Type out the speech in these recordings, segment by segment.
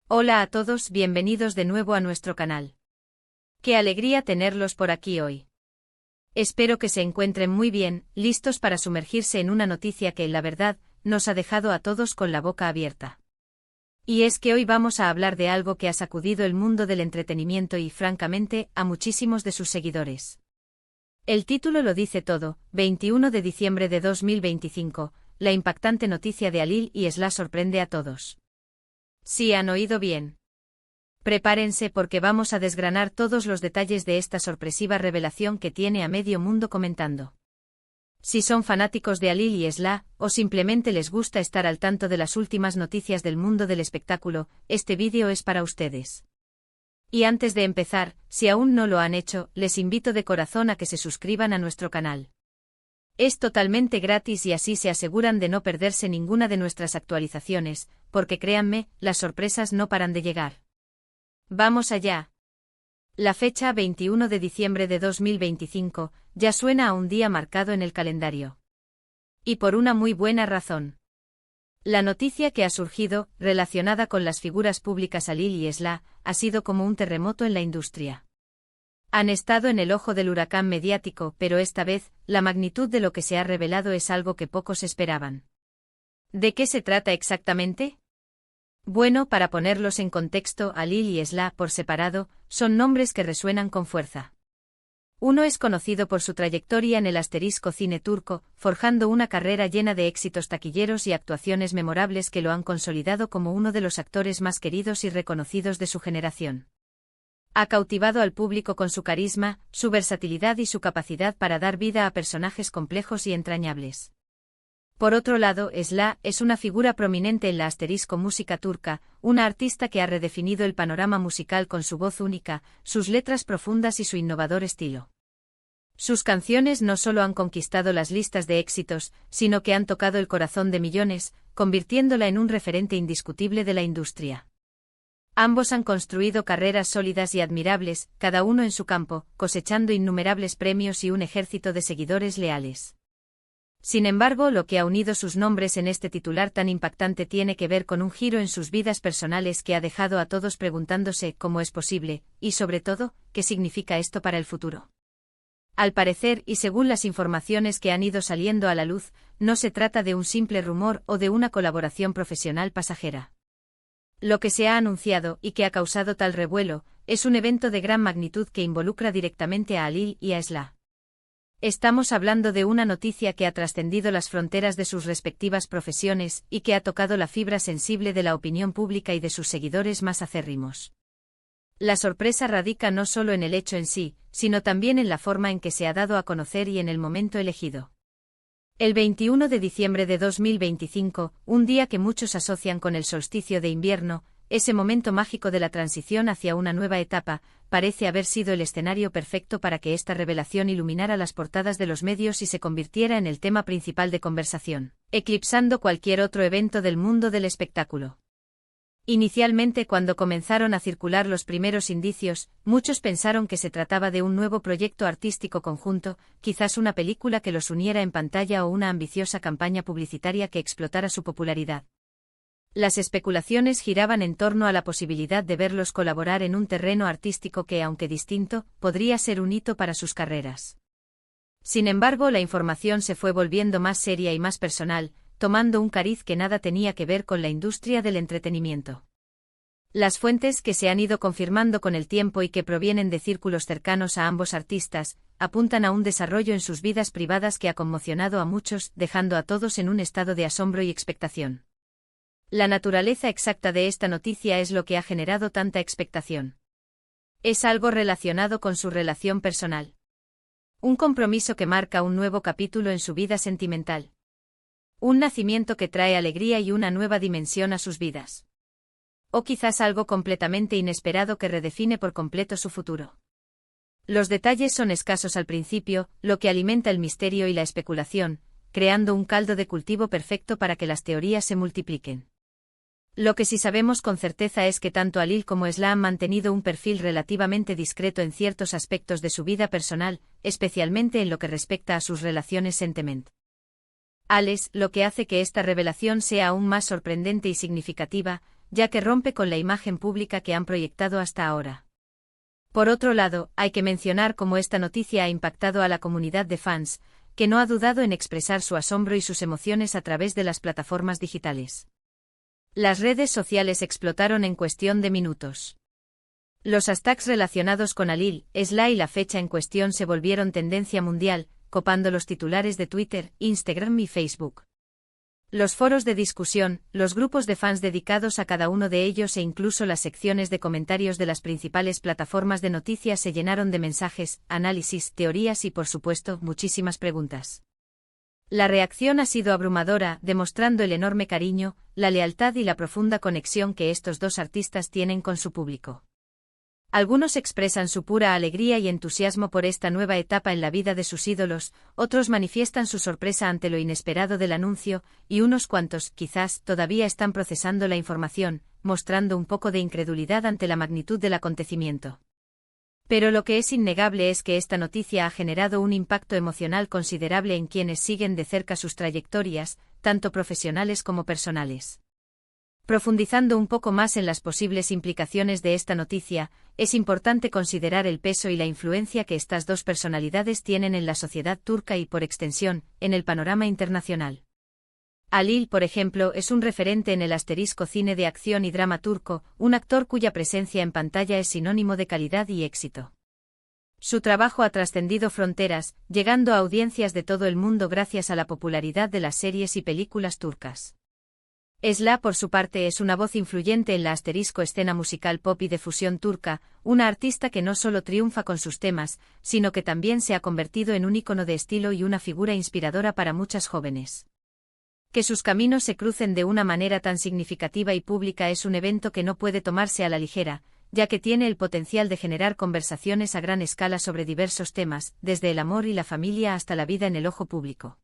Hola a todos, bienvenidos de nuevo a nuestro canal. Qué alegría tenerlos por aquí hoy. Espero que se encuentren muy bien, listos para sumergirse en una noticia que, la verdad, nos ha dejado a todos con la boca abierta. Y es que hoy vamos a hablar de algo que ha sacudido el mundo del entretenimiento y, francamente, a muchísimos de sus seguidores. El título lo dice todo: 21 de diciembre de 2025, la impactante noticia de Alil y Esla sorprende a todos. Sí, han oído bien. Prepárense porque vamos a desgranar todos los detalles de esta sorpresiva revelación que tiene a medio mundo comentando. Si son fanáticos de Alil y Esla, o simplemente les gusta estar al tanto de las últimas noticias del mundo del espectáculo, este vídeo es para ustedes. Y antes de empezar, si aún no lo han hecho, les invito de corazón a que se suscriban a nuestro canal. Es totalmente gratis y así se aseguran de no perderse ninguna de nuestras actualizaciones, porque créanme, las sorpresas no paran de llegar. Vamos allá. La fecha 21 de diciembre de 2025 ya suena a un día marcado en el calendario. Y por una muy buena razón. La noticia que ha surgido, relacionada con las figuras públicas Alil y Esla, ha sido como un terremoto en la industria. Han estado en el ojo del huracán mediático, pero esta vez, la magnitud de lo que se ha revelado es algo que pocos esperaban. ¿De qué se trata exactamente? Bueno, para ponerlos en contexto, Alil y Esla, por separado, son nombres que resuenan con fuerza. Uno es conocido por su trayectoria en el asterisco cine turco, forjando una carrera llena de éxitos taquilleros y actuaciones memorables que lo han consolidado como uno de los actores más queridos y reconocidos de su generación. Ha cautivado al público con su carisma, su versatilidad y su capacidad para dar vida a personajes complejos y entrañables. Por otro lado, Esla es una figura prominente en la asterisco música turca, una artista que ha redefinido el panorama musical con su voz única, sus letras profundas y su innovador estilo. Sus canciones no solo han conquistado las listas de éxitos, sino que han tocado el corazón de millones, convirtiéndola en un referente indiscutible de la industria. Ambos han construido carreras sólidas y admirables, cada uno en su campo, cosechando innumerables premios y un ejército de seguidores leales. Sin embargo, lo que ha unido sus nombres en este titular tan impactante tiene que ver con un giro en sus vidas personales que ha dejado a todos preguntándose cómo es posible, y sobre todo, qué significa esto para el futuro. Al parecer, y según las informaciones que han ido saliendo a la luz, no se trata de un simple rumor o de una colaboración profesional pasajera. Lo que se ha anunciado, y que ha causado tal revuelo, es un evento de gran magnitud que involucra directamente a Alil y a Esla. Estamos hablando de una noticia que ha trascendido las fronteras de sus respectivas profesiones y que ha tocado la fibra sensible de la opinión pública y de sus seguidores más acérrimos. La sorpresa radica no solo en el hecho en sí, sino también en la forma en que se ha dado a conocer y en el momento elegido. El 21 de diciembre de 2025, un día que muchos asocian con el solsticio de invierno, ese momento mágico de la transición hacia una nueva etapa, parece haber sido el escenario perfecto para que esta revelación iluminara las portadas de los medios y se convirtiera en el tema principal de conversación, eclipsando cualquier otro evento del mundo del espectáculo. Inicialmente, cuando comenzaron a circular los primeros indicios, muchos pensaron que se trataba de un nuevo proyecto artístico conjunto, quizás una película que los uniera en pantalla o una ambiciosa campaña publicitaria que explotara su popularidad. Las especulaciones giraban en torno a la posibilidad de verlos colaborar en un terreno artístico que, aunque distinto, podría ser un hito para sus carreras. Sin embargo, la información se fue volviendo más seria y más personal, tomando un cariz que nada tenía que ver con la industria del entretenimiento. Las fuentes que se han ido confirmando con el tiempo y que provienen de círculos cercanos a ambos artistas, apuntan a un desarrollo en sus vidas privadas que ha conmocionado a muchos, dejando a todos en un estado de asombro y expectación. La naturaleza exacta de esta noticia es lo que ha generado tanta expectación. Es algo relacionado con su relación personal. Un compromiso que marca un nuevo capítulo en su vida sentimental. Un nacimiento que trae alegría y una nueva dimensión a sus vidas. O quizás algo completamente inesperado que redefine por completo su futuro. Los detalles son escasos al principio, lo que alimenta el misterio y la especulación, creando un caldo de cultivo perfecto para que las teorías se multipliquen. Lo que sí sabemos con certeza es que tanto Alil como Esla han mantenido un perfil relativamente discreto en ciertos aspectos de su vida personal, especialmente en lo que respecta a sus relaciones sentimentales. Lo que hace que esta revelación sea aún más sorprendente y significativa, ya que rompe con la imagen pública que han proyectado hasta ahora. Por otro lado, hay que mencionar cómo esta noticia ha impactado a la comunidad de fans, que no ha dudado en expresar su asombro y sus emociones a través de las plataformas digitales. Las redes sociales explotaron en cuestión de minutos. Los hashtags relacionados con Alil, Esla y la fecha en cuestión se volvieron tendencia mundial, copando los titulares de Twitter, Instagram y Facebook. Los foros de discusión, los grupos de fans dedicados a cada uno de ellos e incluso las secciones de comentarios de las principales plataformas de noticias se llenaron de mensajes, análisis, teorías y por supuesto, muchísimas preguntas. La reacción ha sido abrumadora, demostrando el enorme cariño, la lealtad y la profunda conexión que estos dos artistas tienen con su público. Algunos expresan su pura alegría y entusiasmo por esta nueva etapa en la vida de sus ídolos, otros manifiestan su sorpresa ante lo inesperado del anuncio, y unos cuantos, quizás, todavía están procesando la información, mostrando un poco de incredulidad ante la magnitud del acontecimiento. Pero lo que es innegable es que esta noticia ha generado un impacto emocional considerable en quienes siguen de cerca sus trayectorias, tanto profesionales como personales. Profundizando un poco más en las posibles implicaciones de esta noticia, es importante considerar el peso y la influencia que estas dos personalidades tienen en la sociedad turca y, por extensión, en el panorama internacional. Alil, por ejemplo, es un referente en el asterisco cine de acción y drama turco, un actor cuya presencia en pantalla es sinónimo de calidad y éxito. Su trabajo ha trascendido fronteras, llegando a audiencias de todo el mundo gracias a la popularidad de las series y películas turcas. Esla, por su parte, es una voz influyente en la asterisco escena musical pop y de fusión turca, una artista que no solo triunfa con sus temas, sino que también se ha convertido en un ícono de estilo y una figura inspiradora para muchas jóvenes. Que sus caminos se crucen de una manera tan significativa y pública es un evento que no puede tomarse a la ligera, ya que tiene el potencial de generar conversaciones a gran escala sobre diversos temas, desde el amor y la familia hasta la vida en el ojo público.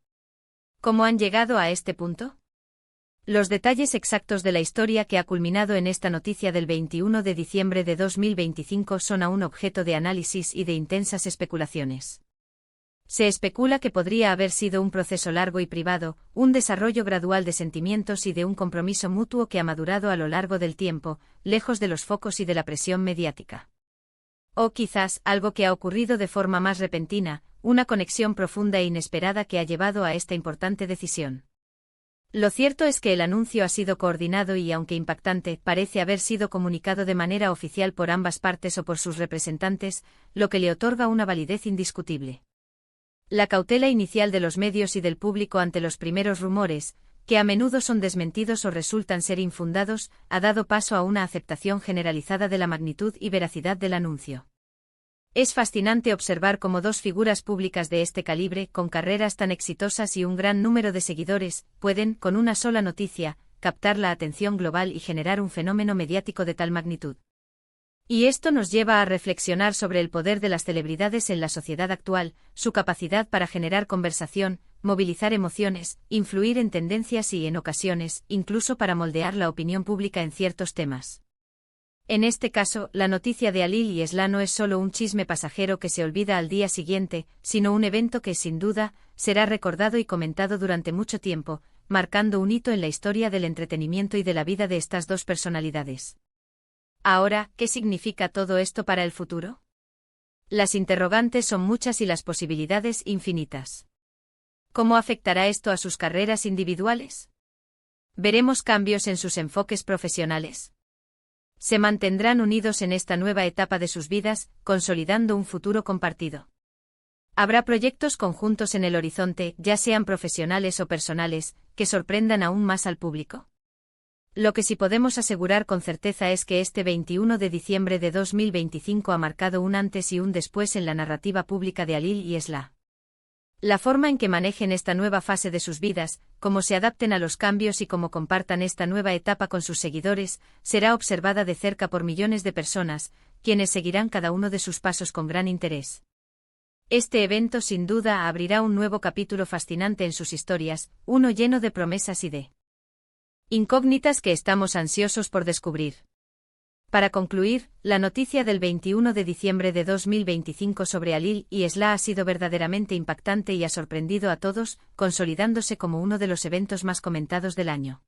¿Cómo han llegado a este punto? Los detalles exactos de la historia que ha culminado en esta noticia del 21 de diciembre de 2025 son aún objeto de análisis y de intensas especulaciones. Se especula que podría haber sido un proceso largo y privado, un desarrollo gradual de sentimientos y de un compromiso mutuo que ha madurado a lo largo del tiempo, lejos de los focos y de la presión mediática. O quizás algo que ha ocurrido de forma más repentina, una conexión profunda e inesperada que ha llevado a esta importante decisión. Lo cierto es que el anuncio ha sido coordinado y, aunque impactante, parece haber sido comunicado de manera oficial por ambas partes o por sus representantes, lo que le otorga una validez indiscutible. La cautela inicial de los medios y del público ante los primeros rumores, que a menudo son desmentidos o resultan ser infundados, ha dado paso a una aceptación generalizada de la magnitud y veracidad del anuncio. Es fascinante observar cómo dos figuras públicas de este calibre, con carreras tan exitosas y un gran número de seguidores, pueden, con una sola noticia, captar la atención global y generar un fenómeno mediático de tal magnitud. Y esto nos lleva a reflexionar sobre el poder de las celebridades en la sociedad actual, su capacidad para generar conversación, movilizar emociones, influir en tendencias y, en ocasiones, incluso para moldear la opinión pública en ciertos temas. En este caso, la noticia de Alil y Esla no es solo un chisme pasajero que se olvida al día siguiente, sino un evento que, sin duda, será recordado y comentado durante mucho tiempo, marcando un hito en la historia del entretenimiento y de la vida de estas dos personalidades. Ahora, ¿qué significa todo esto para el futuro? Las interrogantes son muchas y las posibilidades infinitas. ¿Cómo afectará esto a sus carreras individuales? ¿Veremos cambios en sus enfoques profesionales? ¿Se mantendrán unidos en esta nueva etapa de sus vidas, consolidando un futuro compartido? ¿Habrá proyectos conjuntos en el horizonte, ya sean profesionales o personales, que sorprendan aún más al público? Lo que sí podemos asegurar con certeza es que este 21 de diciembre de 2025 ha marcado un antes y un después en la narrativa pública de Alil y Esla. La forma en que manejen esta nueva fase de sus vidas, cómo se adapten a los cambios y cómo compartan esta nueva etapa con sus seguidores, será observada de cerca por millones de personas, quienes seguirán cada uno de sus pasos con gran interés. Este evento sin duda abrirá un nuevo capítulo fascinante en sus historias, uno lleno de promesas y de incógnitas que estamos ansiosos por descubrir. Para concluir, la noticia del 21 de diciembre de 2025 sobre Alil y Esla ha sido verdaderamente impactante y ha sorprendido a todos, consolidándose como uno de los eventos más comentados del año.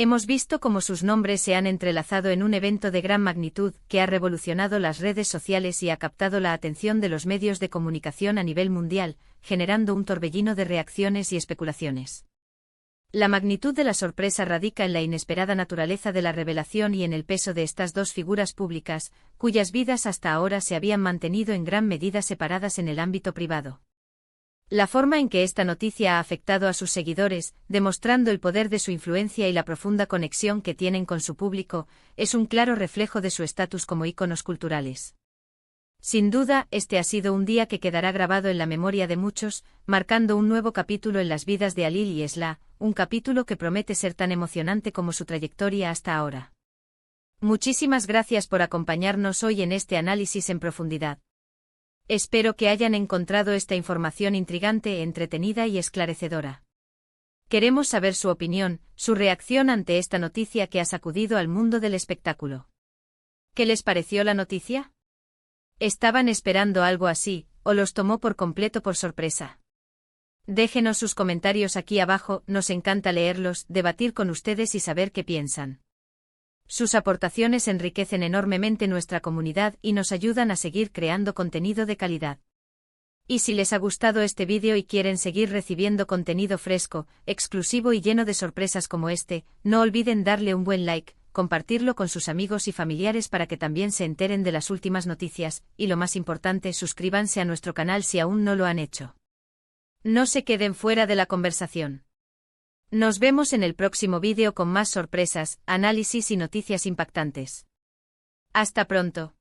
Hemos visto cómo sus nombres se han entrelazado en un evento de gran magnitud que ha revolucionado las redes sociales y ha captado la atención de los medios de comunicación a nivel mundial, generando un torbellino de reacciones y especulaciones. La magnitud de la sorpresa radica en la inesperada naturaleza de la revelación y en el peso de estas dos figuras públicas, cuyas vidas hasta ahora se habían mantenido en gran medida separadas en el ámbito privado. La forma en que esta noticia ha afectado a sus seguidores, demostrando el poder de su influencia y la profunda conexión que tienen con su público, es un claro reflejo de su estatus como íconos culturales. Sin duda, este ha sido un día que quedará grabado en la memoria de muchos, marcando un nuevo capítulo en las vidas de Halil y Esla, un capítulo que promete ser tan emocionante como su trayectoria hasta ahora. Muchísimas gracias por acompañarnos hoy en este análisis en profundidad. Espero que hayan encontrado esta información intrigante, entretenida y esclarecedora. Queremos saber su opinión, su reacción ante esta noticia que ha sacudido al mundo del espectáculo. ¿Qué les pareció la noticia? ¿Estaban esperando algo así, o los tomó por completo por sorpresa? Déjenos sus comentarios aquí abajo, nos encanta leerlos, debatir con ustedes y saber qué piensan. Sus aportaciones enriquecen enormemente nuestra comunidad y nos ayudan a seguir creando contenido de calidad. Y si les ha gustado este vídeo y quieren seguir recibiendo contenido fresco, exclusivo y lleno de sorpresas como este, no olviden darle un buen like, compartirlo con sus amigos y familiares para que también se enteren de las últimas noticias, y lo más importante, suscríbanse a nuestro canal si aún no lo han hecho. No se queden fuera de la conversación. Nos vemos en el próximo vídeo con más sorpresas, análisis y noticias impactantes. Hasta pronto.